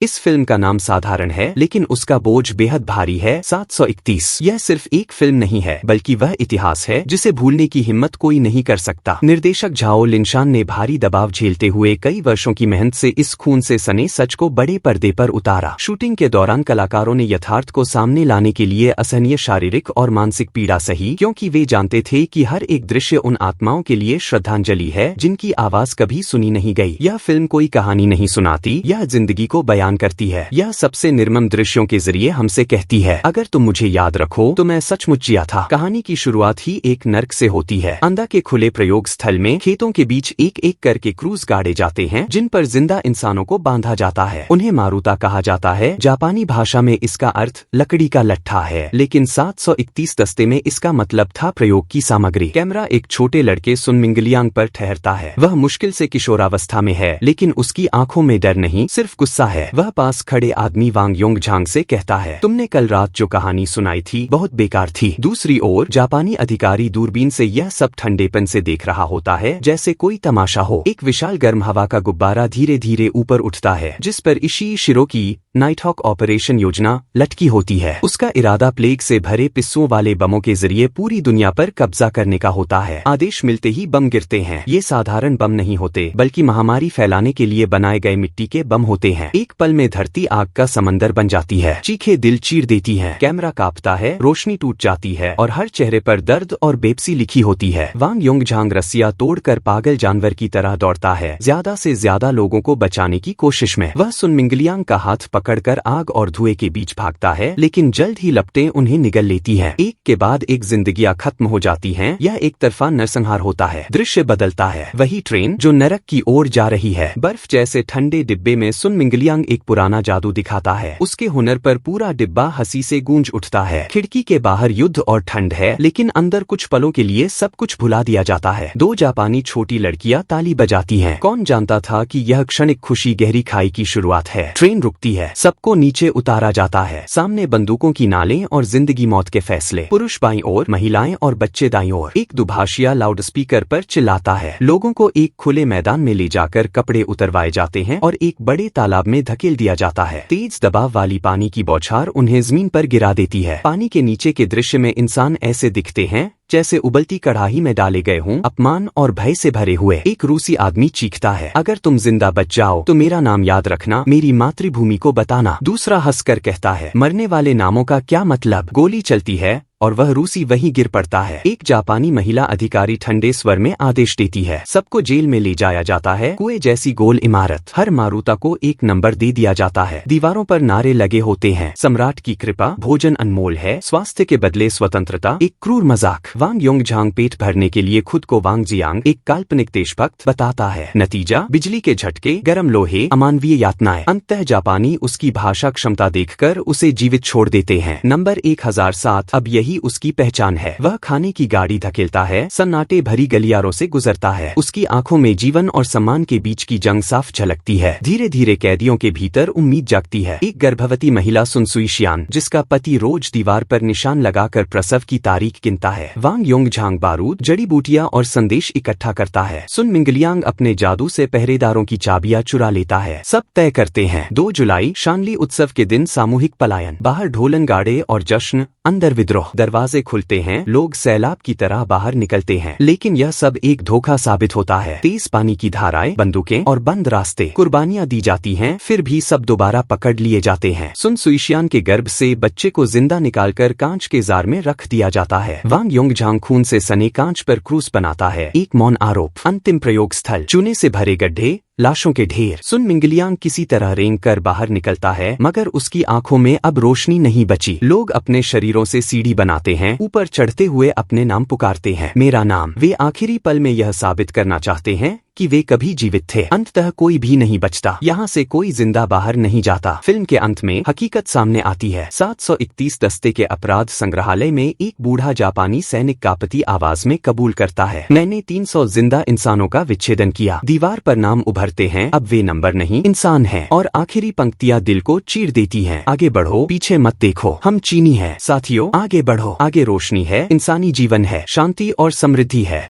इस फिल्म का नाम साधारण है लेकिन उसका बोझ बेहद भारी है। 731। यह सिर्फ एक फिल्म नहीं है बल्कि वह इतिहास है जिसे भूलने की हिम्मत कोई नहीं कर सकता। निर्देशक झाओ लिनशान ने भारी दबाव झेलते हुए कई वर्षों की मेहनत से इस खून से सने सच को बड़े पर्दे पर उतारा। शूटिंग के दौरान कलाकारों ने यथार्थ को सामने लाने के लिए असहनीय शारीरिक और मानसिक पीड़ा सही, क्योंकि वे जानते थे कि हर एक दृश्य उन आत्माओं के लिए श्रद्धांजलि है जिनकी आवाज कभी सुनी नहीं गई। यह फिल्म कोई कहानी नहीं सुनाती, यह जिंदगी को बयान करती है। यह सबसे निर्मम दृश्यों के जरिए हमसे कहती है, अगर तुम मुझे याद रखो तो मैं सचमुच जिया था। कहानी की शुरुआत ही एक नर्क से होती है। अंधा के खुले प्रयोग स्थल में खेतों के बीच एक एक करके क्रूज गाड़े जाते हैं जिन पर जिंदा इंसानों को बांधा जाता है। उन्हें मारुता कहा जाता है। जापानी भाषा में इसका अर्थ लकड़ी का लट्ठा है, लेकिन 731 दस्ते में इसका मतलब था प्रयोग की सामग्री। कैमरा एक छोटे लड़के सुन मिंगलियांग पर ठहरता है। वह मुश्किल से किशोरावस्था में है, लेकिन उसकी आंखों में डर नहीं, सिर्फ गुस्सा है। वह पास खड़े आदमी वांग योंगझांग से कहता है, तुमने कल रात जो कहानी सुनाई थी बहुत बेकार थी। दूसरी ओर जापानी अधिकारी दूरबीन से यह सब ठंडेपन से देख रहा होता है जैसे कोई तमाशा हो। एक विशाल गर्म हवा का गुब्बारा धीरे धीरे ऊपर उठता है जिस पर इशी शिरो की नाइटहॉक ऑपरेशन योजना लटकी होती है। उसका इरादा प्लेग से भरे पिस्सों वाले बमों के जरिए पूरी दुनिया पर कब्जा करने का होता है। आदेश मिलते ही बम गिरते हैं। ये साधारण बम नहीं होते बल्कि महामारी फैलाने के लिए बनाए गए मिट्टी के बम होते हैं। एक पल में धरती आग का समंदर बन जाती है। चीखें दिल चीर देती हैं। कैमरा कांपता है, रोशनी टूट जाती है और हर चेहरे पर दर्द और बेबसी लिखी होती है। वांग योंगझांग रस्सियां तोड़कर पागल जानवर की तरह दौड़ता है, ज्यादा से ज्यादा लोगों को बचाने की कोशिश में। वह सुन मिंगलियांग का हाथ पकड़कर आग और धुएं के बीच भागता है, लेकिन जल्द ही लपटें उन्हें निगल लेती हैं। एक के बाद एक जिंदगियां खत्म हो जाती हैं। यह एक तरफा नरसंहार होता है। दृश्य बदलता है। वही ट्रेन जो नरक की ओर जा रही है। बर्फ जैसे ठंडे डिब्बे में सुन मिंगलियांग एक पुराना जादू दिखाता है। उसके हुनर पर पूरा डिब्बा हंसी से गूंज उठता है। खिड़की के बाहर युद्ध और ठंड है, लेकिन अंदर कुछ पलों के लिए सब कुछ भुला दिया जाता है। दो जापानी छोटी लड़कियां ताली बजाती हैं। कौन जानता था कि यह क्षणिक खुशी गहरी खाई की शुरुआत है। ट्रेन रुकती है, सबको नीचे उतारा जाता है। सामने बंदूकों की नालें और जिंदगी मौत के फैसले। पुरुष बाईं ओर, महिलाएं और बच्चे दाईं ओर। एक दुभाषिया लाउडस्पीकर पर चिल्लाता है। लोगों को एक खुले मैदान में ले जाकर कपड़े उतरवाए जाते हैं और एक बड़े तालाब में धकेल दिया जाता है। तेज दबाव वाली पानी की बौछार उन्हें जमीन पर गिरा देती है। पानी के नीचे के दृश्य में इंसान ऐसे दिखते हैं जैसे उबलती कढ़ाई में डाले गए हों, अपमान और भय से भरे हुए। एक रूसी आदमी चीखता है, अगर तुम जिंदा बच जाओ तो मेरा नाम याद रखना, मेरी मातृभूमि को बताना। दूसरा हंसकर कहता है, मरने वाले नामों का क्या मतलब। गोली चलती है और वह रूसी वहीं गिर पड़ता है। एक जापानी महिला अधिकारी ठंडे स्वर में आदेश देती है, सबको जेल में ले जाया जाता है। कुएं जैसी गोल इमारत। हर मारुता को एक नंबर दे दिया जाता है। दीवारों पर नारे लगे होते हैं, सम्राट की कृपा, भोजन अनमोल है, स्वास्थ्य के बदले स्वतंत्रता, एक क्रूर मजाक। वांग योंगझांग पेट भरने के लिए खुद को वांग जियांग, एक काल्पनिक देशभक्त, बताता है। नतीजा, बिजली के झटके, गर्म लोहे, अमानवीय यातनाएं। अंततः जापानी उसकी भाषा क्षमता देखकर उसे जीवित छोड़ देते हैं। नंबर 1007। अब यही उसकी पहचान है। वह खाने की गाड़ी धकेलता है, सन्नाटे भरी गलियारों से गुजरता है। उसकी आंखों में जीवन और सम्मान के बीच की जंग साफ झलकती है। धीरे धीरे कैदियों के भीतर उम्मीद जागती है। एक गर्भवती महिला सुन सुईशियान, जिसका पति रोज दीवार पर निशान लगाकर प्रसव की तारीख गिनता है। वांग योंगझांग बारूद, जड़ी बूटियां और संदेश इकट्ठा करता है। सुन मिंगलियांग अपने जादू से पहरेदारों की चाबियां चुरा लेता है। सब तय करते हैं। 2 जुलाई शानली उत्सव के दिन सामूहिक पलायन। बाहर ढोलन गाड़े और जश्न, अंदर विद्रोह। दरवाजे खुलते हैं, लोग सैलाब की तरह बाहर निकलते हैं, लेकिन यह सब एक धोखा साबित होता है। तेज पानी की धाराएं, बंदूकें और बंद रास्ते। कुर्बानियां दी जाती हैं, फिर भी सब दोबारा पकड़ लिए जाते हैं। सुन सुईशियान के गर्भ से बच्चे को जिंदा निकालकर कांच के जार में रख दिया जाता है। वांग योंगझांग खून से सने कांच पर क्रूस बनाता है। एक मौन आरोप। अंतिम प्रयोग स्थल, चूने से भरे गड्ढे, लाशों के ढेर। सुन मिंगलियांग किसी तरह रेंग कर बाहर निकलता है, मगर उसकी आंखों में अब रोशनी नहीं बची। लोग अपने शरीरों से सीढ़ी बनाते हैं, ऊपर चढ़ते हुए अपने नाम पुकारते हैं, मेरा नाम। वे आखिरी पल में यह साबित करना चाहते हैं कि वे कभी जीवित थे। अंततः कोई भी नहीं बचता। यहाँ से कोई जिंदा बाहर नहीं जाता। फिल्म के अंत में हकीकत सामने आती है। 731 दस्ते के अपराध संग्रहालय में एक बूढ़ा जापानी सैनिक कापती आवाज में कबूल करता है, मैंने 300 जिंदा इंसानों का विच्छेदन किया। दीवार पर नाम उभरते हैं, अब वे नंबर नहीं इंसान हैं। और आखिरी पंक्तियां दिल को चीर देती हैं, आगे बढ़ो, पीछे मत देखो, हम चीनी हैं। साथियों, आगे बढ़ो, आगे रोशनी है, इंसानी जीवन है, शांति और समृद्धि है।